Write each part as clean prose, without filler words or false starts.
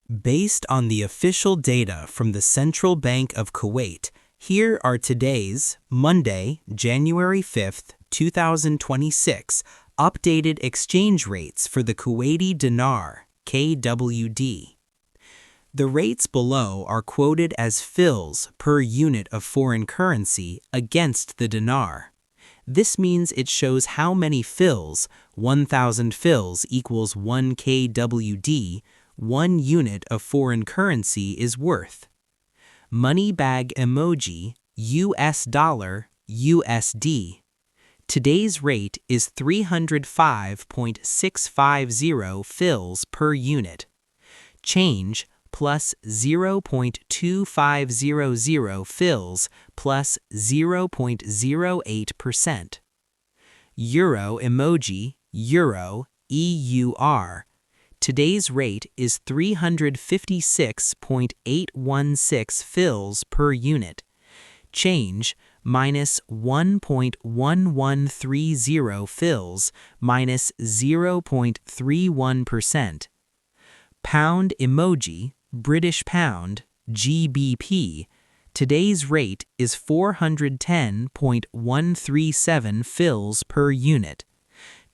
Based on the official data from the Central Bank of Kuwait, here are today's, Monday, January 5th, 2026, updated exchange rates for the Kuwaiti Dinar, KWD. The rates below are quoted as fils per unit of foreign currency against the dinar. This means it shows how many fils, 1,000 fils equals 1 KWD, 1 unit of foreign currency is worth. Money bag emoji, US dollar, USD. Today's rate is 305.650 fils per unit. Change plus 0.2500 fils plus 0.08%. Euro emoji, Euro, EUR. Today's rate is 356.816 fils per unit. Change minus 1.1130 fils minus 0.31%. Pound emoji, British pound, GBP. Today's rate is 410.137 fils per unit.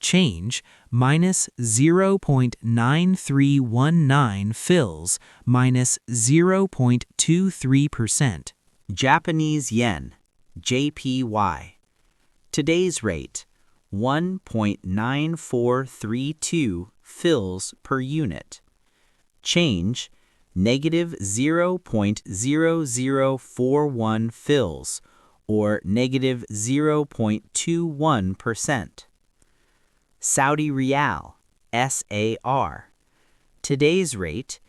Change minus 0.9319 fils minus 0.23%. Japanese yen, JPY. Today's rate, 1.9432 fils per unit. Change, negative 0.0041 fils, or negative 0.21%. Saudi Riyal, SAR. Today's rate,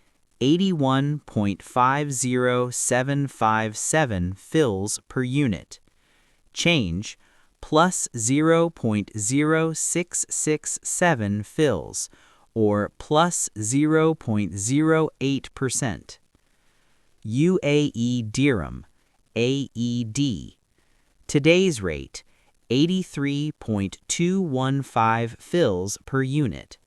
81.50757 fils per unit. Change, plus 0.0667 fils, or plus 0.08%. UAE Dirham, AED. Today's rate, 83.215 fils per unit.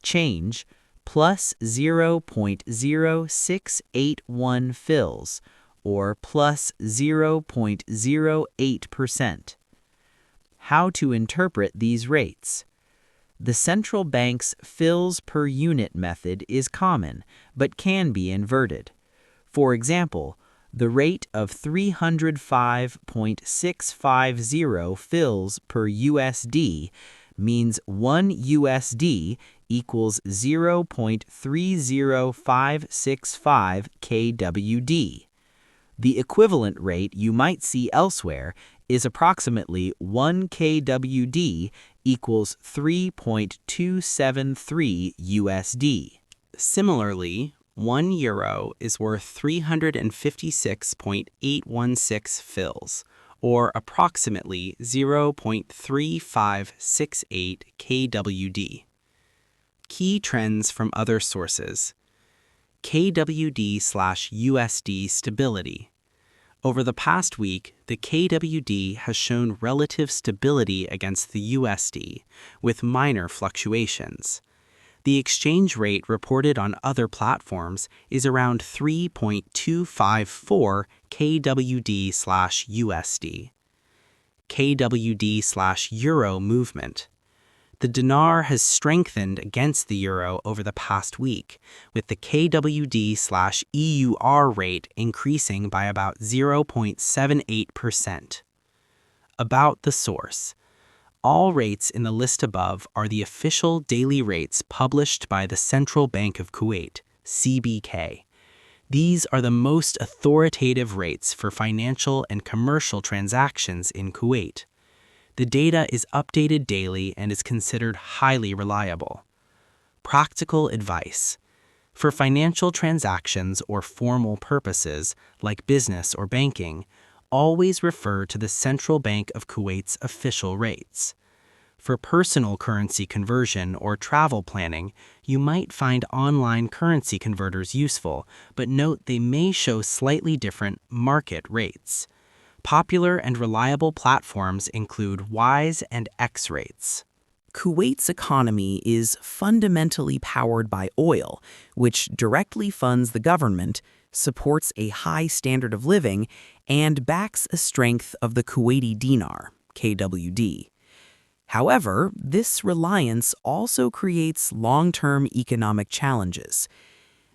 Change, plus 0.0681 fils, or plus 0.08%. How to interpret these rates? The central bank's fils per unit method is common, but can be inverted. For example, the rate of 305.650 fils per USD means 1 USD equals 0.30565 KWD. The equivalent rate you might see elsewhere is approximately 1 KWD equals 3.273 USD. Similarly, 1 euro is worth 356.816 fils, or approximately 0.3568 KWD. Key trends from other sources. KWD/USD stability. Over the past week, the KWD has shown relative stability against the USD, with minor fluctuations. The exchange rate reported on other platforms is around 3.254 KWD/USD. KWD/Euro movement. The dinar has strengthened against the euro over the past week, with the KWD/EUR rate increasing by about 0.78%. About the source. All rates in the list above are the official daily rates published by the Central Bank of Kuwait, CBK. These are the most authoritative rates for financial and commercial transactions in Kuwait. The data is updated daily and is considered highly reliable. Practical advice. For financial transactions or formal purposes, like business or banking, always refer to the Central Bank of Kuwait's official rates. For personal currency conversion or travel planning, you might find online currency converters useful, but note they may show slightly different market rates. Popular and reliable platforms include Wise and X rates. Kuwait's economy is fundamentally powered by oil, which directly funds the government, supports a high standard of living, and backs a strength of the Kuwaiti Dinar, KWD. However, this reliance also creates long-term economic challenges.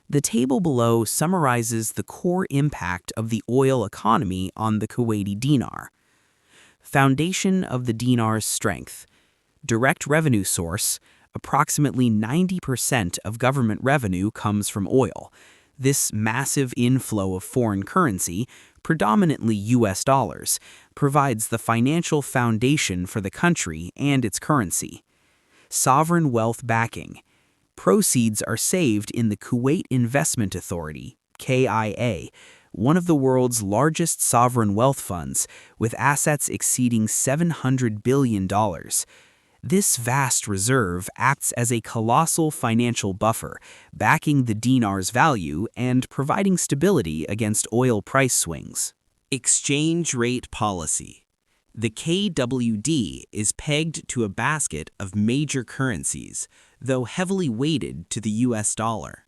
The table below summarizes the core impact of the oil economy on the Kuwaiti dinar. Foundation of the dinar's strength. Direct revenue source. Approximately 90% of government revenue comes from oil. This massive inflow of foreign currency, predominantly US dollars, provides the financial foundation for the country and its currency. Sovereign wealth backing. Proceeds are saved in the Kuwait Investment Authority, KIA, one of the world's largest sovereign wealth funds, with assets exceeding $700 billion. This vast reserve acts as a colossal financial buffer, backing the dinar's value and providing stability against oil price swings. Exchange rate policy. The KWD is pegged to a basket of major currencies, though heavily weighted to the US dollar.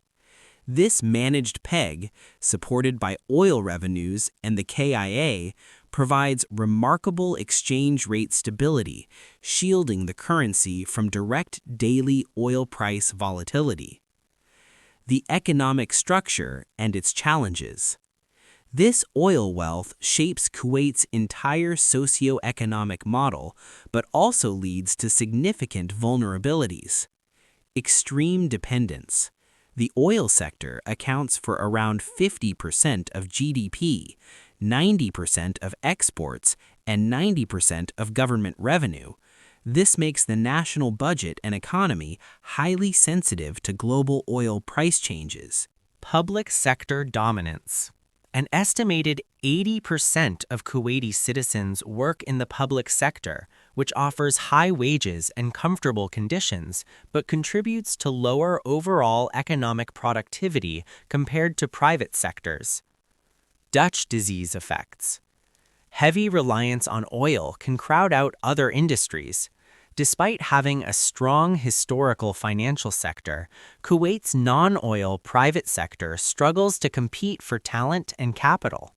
This managed peg, supported by oil revenues and the KIA, provides remarkable exchange rate stability, shielding the currency from direct daily oil price volatility. The economic structure and its challenges. This oil wealth shapes Kuwait's entire socio-economic model, but also leads to significant vulnerabilities. Extreme dependence. The oil sector accounts for around 50% of GDP, 90% of exports, and 90% of government revenue. This makes the national budget and economy highly sensitive to global oil price changes. Public sector dominance. An estimated 80% of Kuwaiti citizens work in the public sector, which offers high wages and comfortable conditions, but contributes to lower overall economic productivity compared to private sectors. Dutch disease effects. Heavy reliance on oil can crowd out other industries. Despite having a strong historical financial sector, Kuwait's non-oil private sector struggles to compete for talent and capital.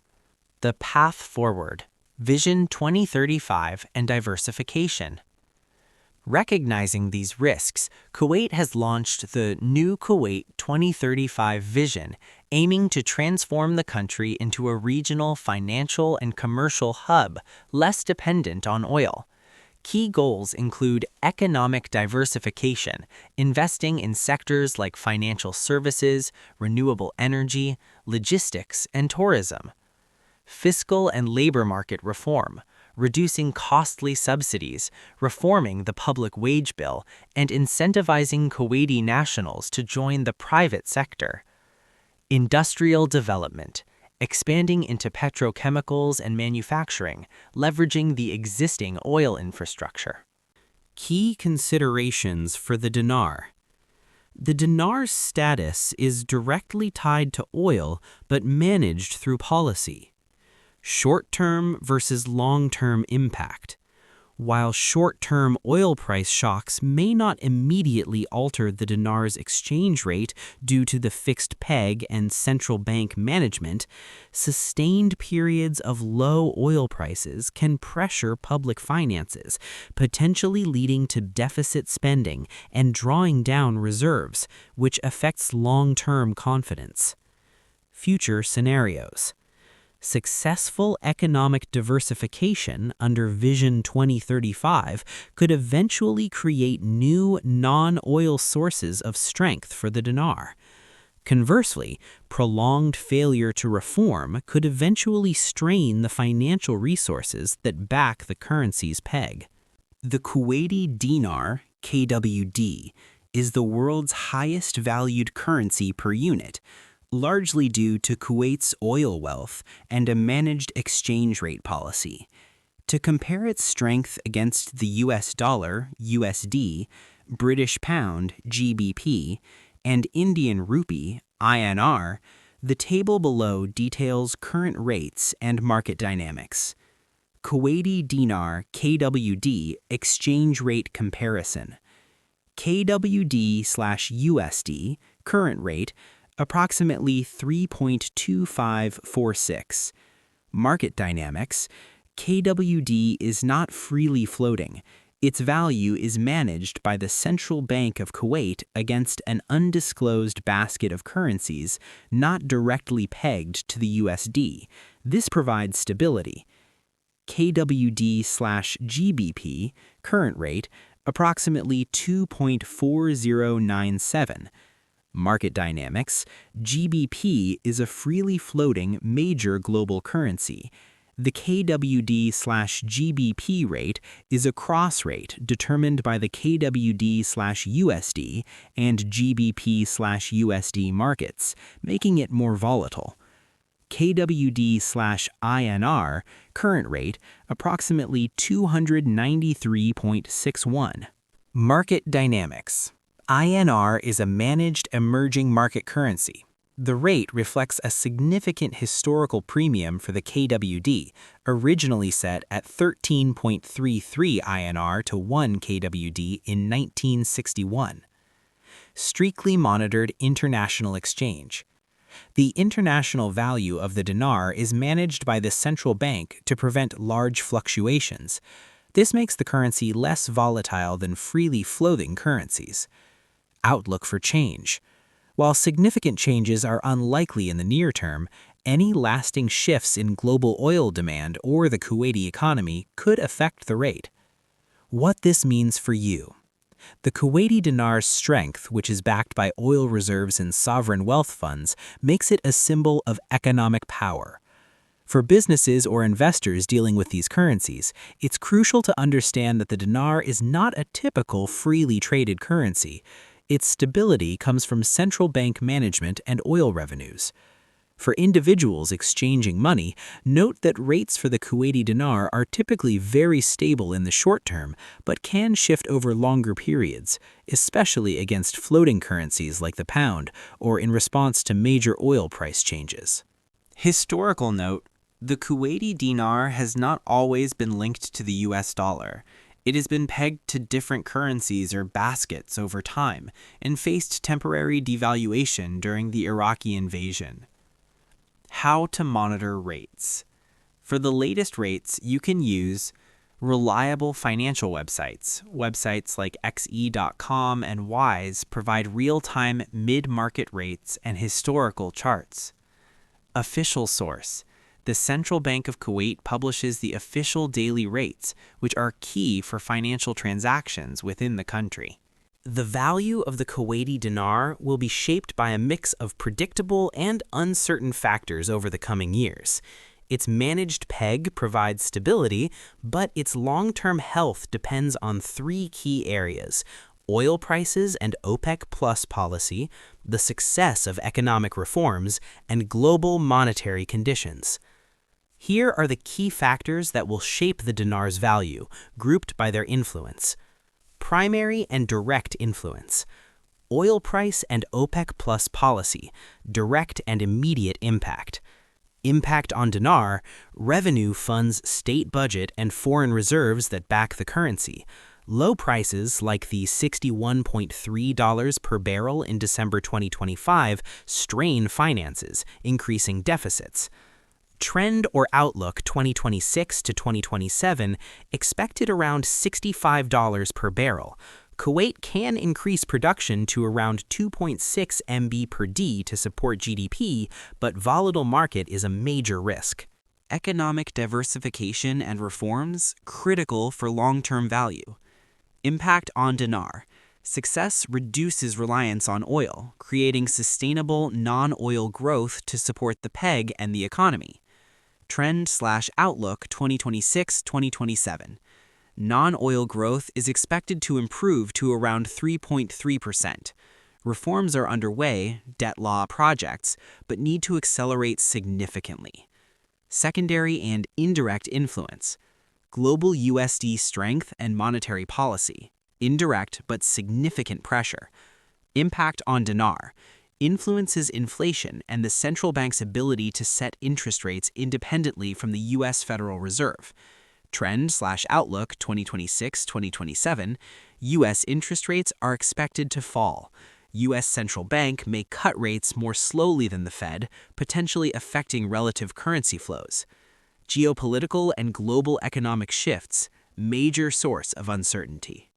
The path forward. Vision 2035 and diversification. Recognizing these risks, Kuwait has launched the New Kuwait 2035 vision, aiming to transform the country into a regional financial and commercial hub less dependent on oil. Key goals include economic diversification, investing in sectors like financial services, renewable energy, logistics, and tourism. Fiscal and labor market reform, reducing costly subsidies, reforming the public wage bill, and incentivizing Kuwaiti nationals to join the private sector. Industrial development, expanding into petrochemicals and manufacturing, leveraging the existing oil infrastructure. Key considerations for the dinar. The dinar's status is directly tied to oil but managed through policy. Short-term versus long-term impact. While short-term oil price shocks may not immediately alter the dinar's exchange rate due to the fixed peg and central bank management, sustained periods of low oil prices can pressure public finances, potentially leading to deficit spending and drawing down reserves, which affects long-term confidence. Future scenarios. Successful economic diversification under Vision 2035 could eventually create new non-oil sources of strength for the dinar. Conversely, prolonged failure to reform could eventually strain the financial resources that back the currency's peg. The Kuwaiti dinar, KWD, is the world's highest valued currency per unit, largely due to Kuwait's oil wealth and a managed exchange rate policy. To compare its strength against the US dollar, USD, British pound, GBP, and Indian rupee, INR, the table below details current rates and market dynamics. Kuwaiti dinar, KWD, exchange rate comparison. KWD/USD, current rate, approximately 3.2546. Market dynamics, KWD is not freely floating. Its value is managed by the Central Bank of Kuwait against an undisclosed basket of currencies not directly pegged to the USD. This provides stability. KWD/GBP, current rate, approximately 2.4097. Market dynamics, GBP is a freely floating major global currency. The KWD/GBP rate is a cross rate determined by the KWD/USD and GBP/USD markets, making it more volatile. KWD/INR, current rate, approximately 293.61. Market dynamics. INR is a managed emerging market currency. The rate reflects a significant historical premium for the KWD, originally set at 13.33 INR to 1 KWD in 1961. Strictly monitored international exchange. The international value of the dinar is managed by the central bank to prevent large fluctuations. This makes the currency less volatile than freely floating currencies. Outlook for change. While significant changes are unlikely in the near term, any lasting shifts in global oil demand or the Kuwaiti economy could affect the rate. What this means for you. The Kuwaiti dinar's strength, which is backed by oil reserves and sovereign wealth funds, makes it a symbol of economic power. For businesses or investors dealing with these currencies, it's crucial to understand that the dinar is not a typical freely traded currency. Its stability comes from central bank management and oil revenues. For individuals exchanging money, note that rates for the Kuwaiti dinar are typically very stable in the short term, but can shift over longer periods, especially against floating currencies like the pound or in response to major oil price changes. Historical note: the Kuwaiti dinar has not always been linked to the US dollar. It has been pegged to different currencies or baskets over time and faced temporary devaluation during the Iraqi invasion. How to monitor rates. For the latest rates, you can use reliable financial websites. Websites like xe.com and Wise provide real-time mid-market rates and historical charts. Official source. The Central Bank of Kuwait publishes the official daily rates, which are key for financial transactions within the country. The value of the Kuwaiti dinar will be shaped by a mix of predictable and uncertain factors over the coming years. Its managed peg provides stability, but its long-term health depends on three key areas: oil prices and OPEC+ policy, the success of economic reforms, and global monetary conditions. Here are the key factors that will shape the dinar's value, grouped by their influence. Primary and direct influence. Oil price and OPEC+ policy, direct and immediate impact. Impact on dinar, revenue funds state budget and foreign reserves that back the currency. Low prices like the $61.3 per barrel in December 2025 strain finances, increasing deficits. Trend or outlook 2026 to 2027 expected around $65 per barrel. Kuwait can increase production to around 2.6 MB per D to support GDP, but volatile market is a major risk. Economic diversification and reforms critical for long-term value. Impact on dinar. Success reduces reliance on oil, creating sustainable non-oil growth to support the peg and the economy. Trend/outlook 2026-2027. Non-oil growth is expected to improve to around 3.3%. Reforms are underway, debt law projects, but need to accelerate significantly. Secondary and indirect influence. Global USD strength and monetary policy. Indirect but significant pressure. Impact on dinar. Influences inflation and the central bank's ability to set interest rates independently from the U.S. Federal Reserve. Trend/outlook 2026-2027, U.S. interest rates are expected to fall. U.S. central bank may cut rates more slowly than the Fed, potentially affecting relative currency flows. Geopolitical and global economic shifts, major source of uncertainty.